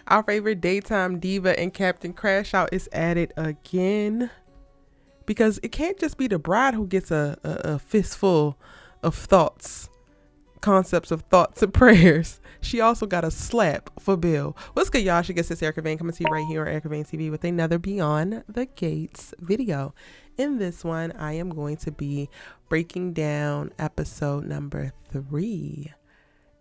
Our favorite daytime diva and Captain Crash Out is at it again. Because it can't just be the bride who gets a fistful of thoughts, concepts of thoughts and prayers. She also got a slap for Bill. What's good, y'all? She gets this Erica Vane coming to you right here on Erica Vane TV with another Beyond the Gates video. In this one, I am going to be breaking down episode number 3.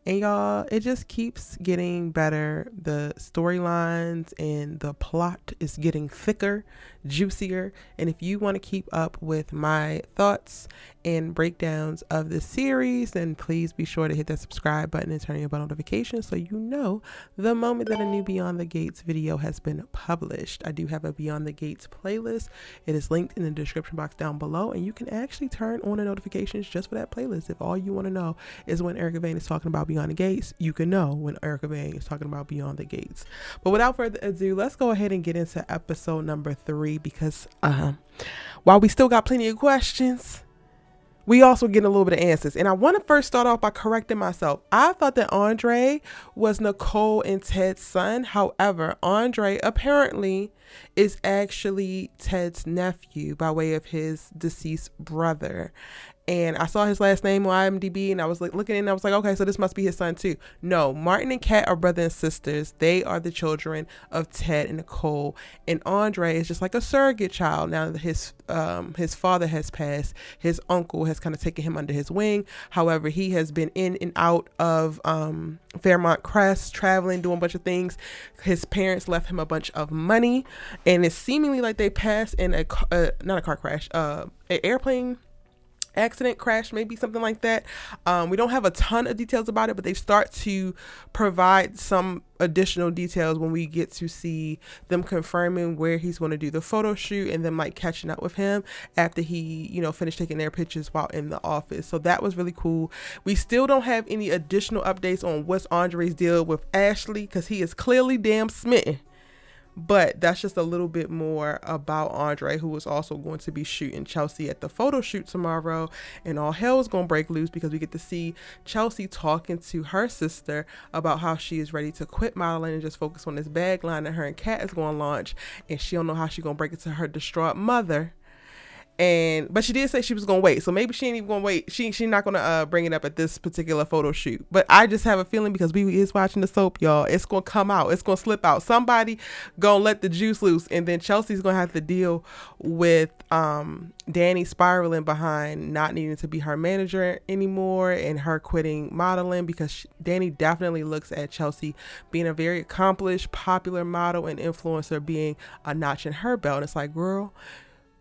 And y'all, it just keeps getting better. The storylines and the plot is getting thicker, juicier. And if you want to keep up with my thoughts and breakdowns of the series, then please be sure to hit that subscribe button and turn on your bell notifications so you know the moment that a new Beyond the Gates video has been published. I do have a Beyond the Gates playlist. It is linked in the description box down below, and you can actually turn on the notifications just for that playlist. If all you want to know is when Erica Vane is talking about Beyond the Gates, you can know when Erica Vane is talking about Beyond the Gates. But without further ado, let's go ahead and get into episode number 3, because while we still got plenty of questions, we also getting a little bit of answers. And I want to first start off by correcting myself. I thought that Andre was Nicole and Ted's son. However, Andre apparently is actually Ted's nephew by way of his deceased brother. And I saw his last name on IMDb, and I was like looking, and I was like, okay, so this must be his son too. No, Martin and Kat are brother and sisters. They are the children of Ted and Nicole, and Andre is just like a surrogate child. Now that his father has passed, his uncle has kind of taken him under his wing. However, he has been in and out of Fairmont Crest, traveling, doing a bunch of things. His parents left him a bunch of money, and it's seemingly like they passed in not a car crash, an airplane accident, crash, maybe something like that. We don't have a ton of details about it, but they start to provide some additional details when we get to see them confirming where he's going to do the photo shoot, and then like catching up with him after he, finished taking their pictures while in the office. So that was really cool. We still don't have any additional updates on what's Andre's deal with Ashley, because he is clearly damn smitten. But that's just a little bit more about Andre, who is also going to be shooting Chelsea at the photo shoot tomorrow. And all hell is going to break loose because we get to see Chelsea talking to her sister about how she is ready to quit modeling and just focus on this bag line that her and Kat is going to launch. And she don't know how she's going to break it to her distraught mother. But she did say she was gonna wait, so maybe she ain't even gonna wait. She's not gonna bring it up at this particular photo shoot. But I just have a feeling, because we is watching the soap, y'all, it's gonna come out, it's gonna slip out. Somebody gonna let the juice loose, and then Chelsea's gonna have to deal with Dani spiraling behind not needing to be her manager anymore, and her quitting modeling, because Dani definitely looks at Chelsea being a very accomplished, popular model and influencer being a notch in her belt. And it's like, girl,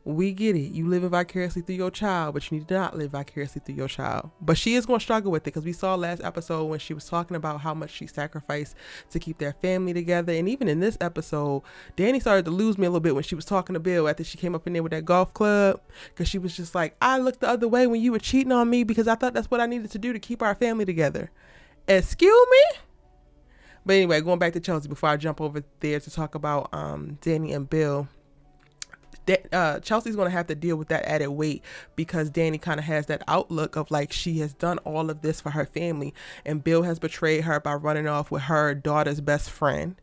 we get it. You live vicariously through your child, but you need to not live vicariously through your child. But she is going to struggle with it, because we saw last episode when she was talking about how much she sacrificed to keep their family together. And even in this episode, Dani started to lose me a little bit when she was talking to Bill after she came up in there with that golf club, because she was just like, I looked the other way when you were cheating on me because I thought that's what I needed to do to keep our family together. Excuse me? But anyway, going back to Chelsea before I jump over there to talk about Dani and Bill. Chelsea's going to have to deal with that added weight, because Dani kind of has that outlook of like, she has done all of this for her family, and Bill has betrayed her by running off with her daughter's best friend.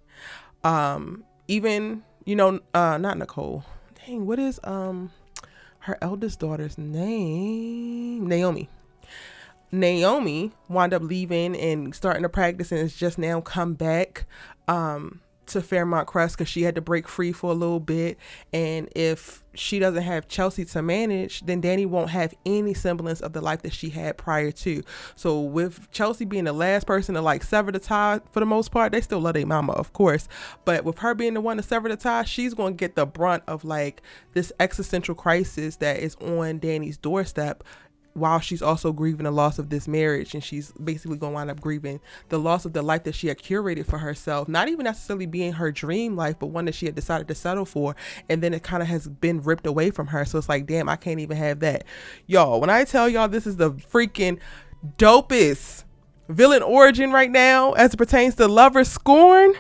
Even, not Nicole. Dang, what is her eldest daughter's name? Naomi wound up leaving and starting to practice, and has just now come back to Fairmont Crest because she had to break free for a little bit. And if she doesn't have Chelsea to manage, then Dani won't have any semblance of the life that she had prior to. So with Chelsea being the last person to like sever the tie, for the most part, they still love their mama, of course, but with her being the one to sever the tie, she's going to get the brunt of like this existential crisis that is on Dani's doorstep, while she's also grieving the loss of this marriage. And she's basically going to wind up grieving the loss of the life that she had curated for herself, not even necessarily being her dream life, but one that she had decided to settle for, and then it kind of has been ripped away from her. So it's like, damn, I can't even have that. Y'all, when I tell y'all this is the freaking dopest villain origin right now as it pertains to lover scorn,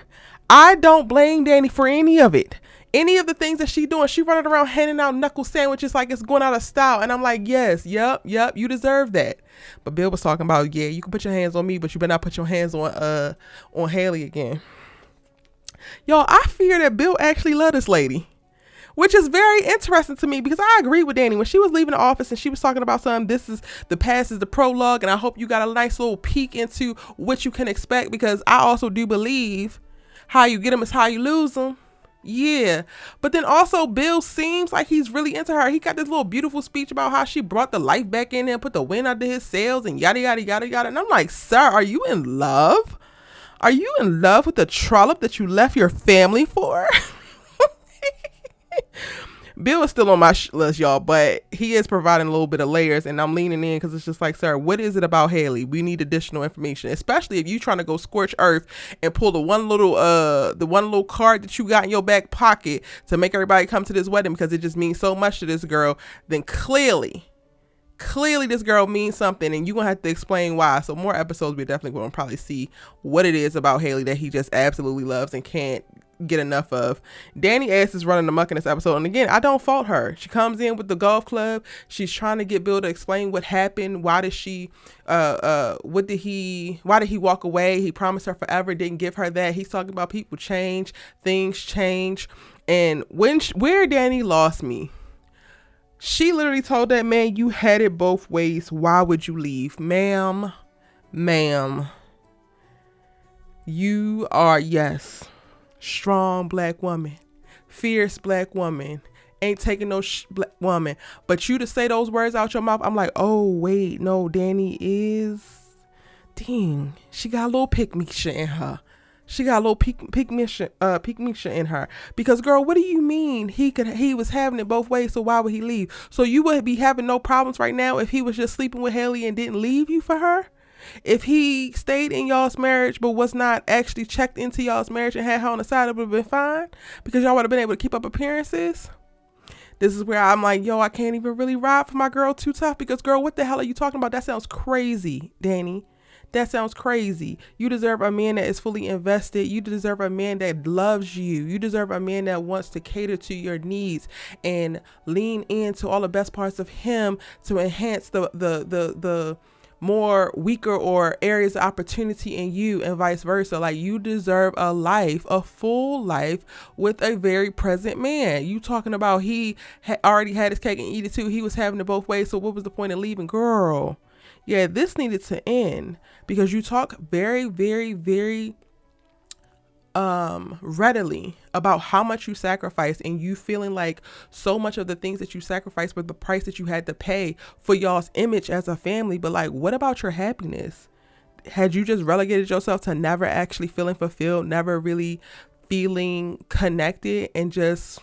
I don't blame Dani for any of it. Any of the things that she doing, she running around handing out knuckle sandwiches like it's going out of style. And I'm like, yes, yep, you deserve that. But Bill was talking about, yeah, you can put your hands on me, but you better not put your hands on Hayley again. Y'all, I fear that Bill actually loved this lady, which is very interesting to me because I agree with Dani when she was leaving the office and she was talking about something. This is the past is the prologue, and I hope you got a nice little peek into what you can expect, because I also do believe how you get them is how you lose them. Yeah, but then also Bill seems like he's really into her. He got this little beautiful speech about how she brought the life back in there and put the wind under his sails and yada yada yada yada. And I'm like, sir, are you in love? Are you in love with the trollop that you left your family for? Bill is still on my list, y'all, but he is providing a little bit of layers, and I'm leaning in because it's just like, sir, what is it about Hayley? We need additional information, especially if you trying to go scorch earth and pull the one little card that you got in your back pocket to make everybody come to this wedding because it just means so much to this girl. Then clearly this girl means something, and you're gonna have to explain why. So more episodes, we're definitely gonna probably see what it is about Hayley that he just absolutely loves and can't get enough of. Dani ass is running amok in this episode, and again, I don't fault her. She comes in with the golf club. She's trying to get Bill to explain what happened. Why did he walk away? He promised her forever, didn't give her that. He's talking about people change, things change. And where Dani lost me, she literally told that man, you had it both ways. Why would you leave? Ma'am, you are, yes, strong black woman, fierce black woman, ain't taking no black woman, but you to say those words out your mouth, I'm like, oh wait, no, Dani is, dang, she got a little pick-me-shit in her. She got a little pick-me-shit in her, because girl, what do you mean he was having it both ways, so why would he leave? So you would be having no problems right now if he was just sleeping with Hayley and didn't leave you for her? If he stayed in y'all's marriage but was not actually checked into y'all's marriage and had her on the side, it would have been fine because y'all would have been able to keep up appearances. This is where I'm like, yo, I can't even really ride for my girl too tough, because girl, what the hell are you talking about? That sounds crazy, Dani. That sounds crazy. You deserve a man that is fully invested. You deserve a man that loves you. You deserve a man that wants to cater to your needs and lean into all the best parts of him to enhance the more weaker or areas of opportunity in you, and vice versa. Like, you deserve a full life with a very present man. You talking about he already had his cake and eat it too. He was having it both ways. So what was the point of leaving? Girl, yeah, this needed to end, because you talk very, very, very readily about how much you sacrificed, and you feeling like so much of the things that you sacrificed were the price that you had to pay for y'all's image as a family. But like, what about your happiness? Had you just relegated yourself to never actually feeling fulfilled, never really feeling connected, and just,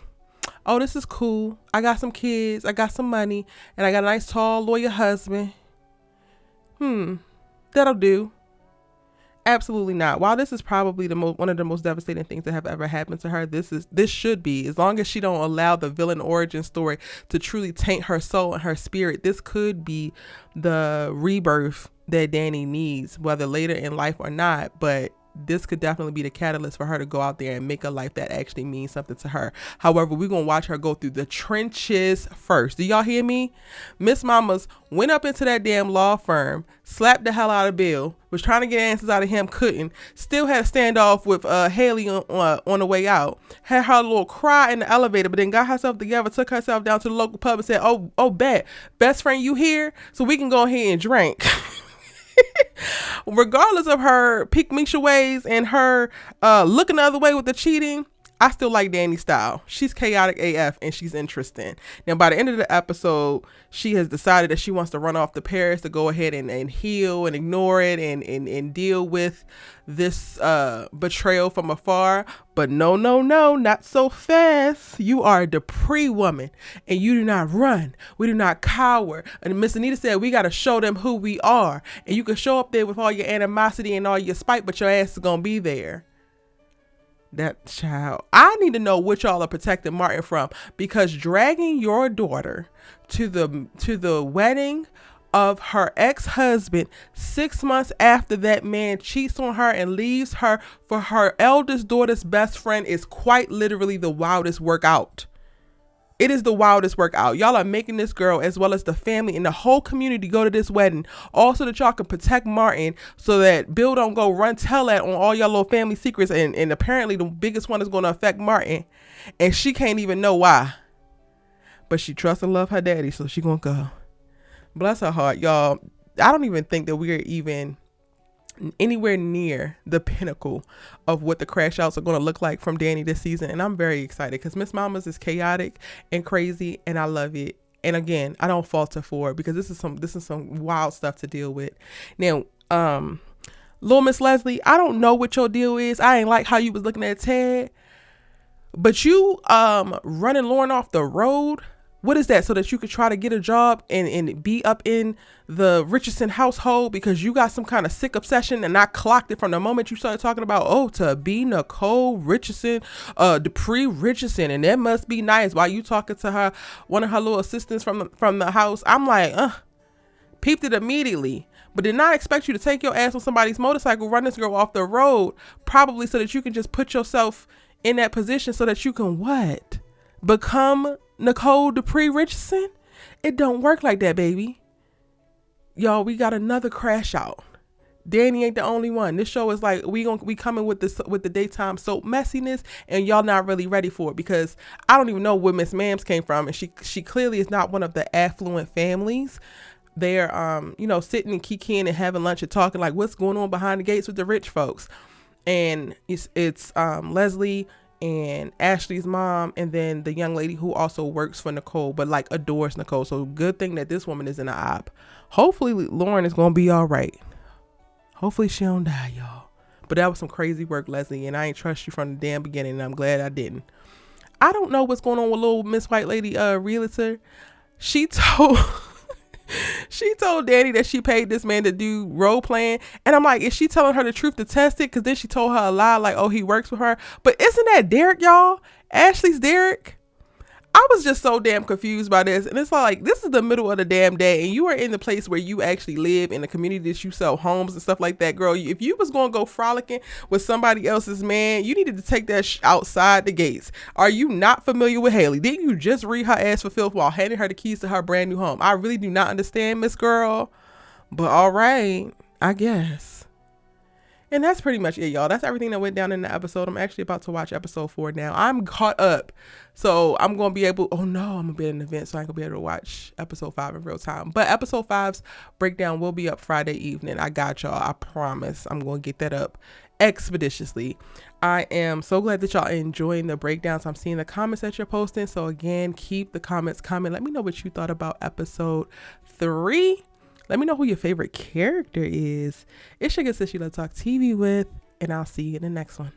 oh, this is cool, I got some kids, I got some money, and I got a nice tall lawyer husband, that'll do? Absolutely not. While this is probably one of the most devastating things that have ever happened to her, this should be, as long as she don't allow the villain origin story to truly taint her soul and her spirit, this could be the rebirth that Dani needs, whether later in life or not. But this could definitely be the catalyst for her to go out there and make a life that actually means something to her. However, we're going to watch her go through the trenches first. Do y'all hear me? Miss Mamas went up into that damn law firm, slapped the hell out of Bill, was trying to get answers out of him, couldn't, still had a standoff with Hayley on the way out, had her little cry in the elevator, but then got herself together, took herself down to the local pub and said, oh, best friend, you here? So we can go ahead and drink. Regardless of her pick-me-shit ways and her looking the other way with the cheating, I still like Dani's style. She's chaotic AF and she's interesting. Now, by the end of the episode, she has decided that she wants to run off to Paris to go ahead and heal and ignore it and deal with this betrayal from afar. But no, not so fast. You are a Dupree woman and you do not run. We do not cower. And Miss Anita said, we got to show them who we are. And you can show up there with all your animosity and all your spite, but your ass is going to be there. That child, I need to know what y'all are protecting Martin from, because dragging your daughter to the wedding of her ex-husband 6 months after that man cheats on her and leaves her for her eldest daughter's best friend is quite literally the wildest workout. It is the wildest workout. Y'all are making this girl, as well as the family and the whole community, go to this wedding. Also that y'all can protect Martin, so that Bill don't go run tell that on all y'all little family secrets. And apparently the biggest one is going to affect Martin. And she can't even know why. But she trusts and love her daddy, so she going to go. Bless her heart, y'all. I don't even think that we're even anywhere near the pinnacle of what the crash outs are going to look like from Dani this season, and I'm very excited because Miss Mamas is chaotic and crazy, and I love it. And again, I don't falter for it, because this is some wild stuff to deal with. Now, little Miss Leslie, I don't know what your deal is. I ain't like how you was looking at Ted, but you running Lauren off the road. What is that? So that you could try to get a job and be up in the Richardson household because you got some kind of sick obsession, and I clocked it from the moment you started talking about, to be Nicole Richardson, Dupree Richardson, and that must be nice. While you talking to her, one of her little assistants from the house, I'm like, peeped it immediately. But did not expect you to take your ass on somebody's motorcycle, run this girl off the road, probably so that you can just put yourself in that position so that you can what? Become Nicole Dupree Richardson? It don't work like that, baby. Y'all, we got another crash out. Dani ain't the only one. This show is like, we coming with the daytime soap messiness, and y'all not really ready for it, because I don't even know where Miss Mams came from, and she clearly is not one of the affluent families. They're sitting and kikiing and having lunch and talking like what's going on behind the gates with the rich folks. And it's Leslie and Ashley's mom, and then the young lady who also works for Nicole but like adores Nicole. So good thing that this woman is in the op. Hopefully Lauren is gonna be all right. Hopefully she don't die, y'all. But that was some crazy work, Leslie, and I ain't trust you from the damn beginning, and I'm glad I didn't. I don't know what's going on with little Miss White Lady realtor. She told Dani that she paid this man to do role playing, and I'm like, is she telling her the truth to test it? Because then she told her a lie, like, he works with her. But isn't that Derek, y'all? Ashley's Derek. I was just so damn confused by this, and it's like, this is the middle of the damn day, and you are in the place where you actually live, in the community that you sell homes and stuff like that, girl. If you was gonna go frolicking with somebody else's man, you needed to take that outside the gates. Are you not familiar with Hayley? Didn't you just read her ass for filth while handing her the keys to her brand new home? I really do not understand, Miss Girl, but all right, I guess. And that's pretty much it, y'all. That's everything that went down in the episode. I'm actually about to watch episode 4 now. I'm caught up. So I'm going to be able... I'm going to be at an event, so I ain't going to be able to watch episode 5 in real time. But episode 5's breakdown will be up Friday evening. I got y'all. I promise. I'm going to get that up expeditiously. I am so glad that y'all are enjoying the breakdowns. I'm seeing the comments that you're posting. So again, keep the comments coming. Let me know what you thought about episode 3. Let me know who your favorite character is. It's your good sis you love to talk TV with, and I'll see you in the next one.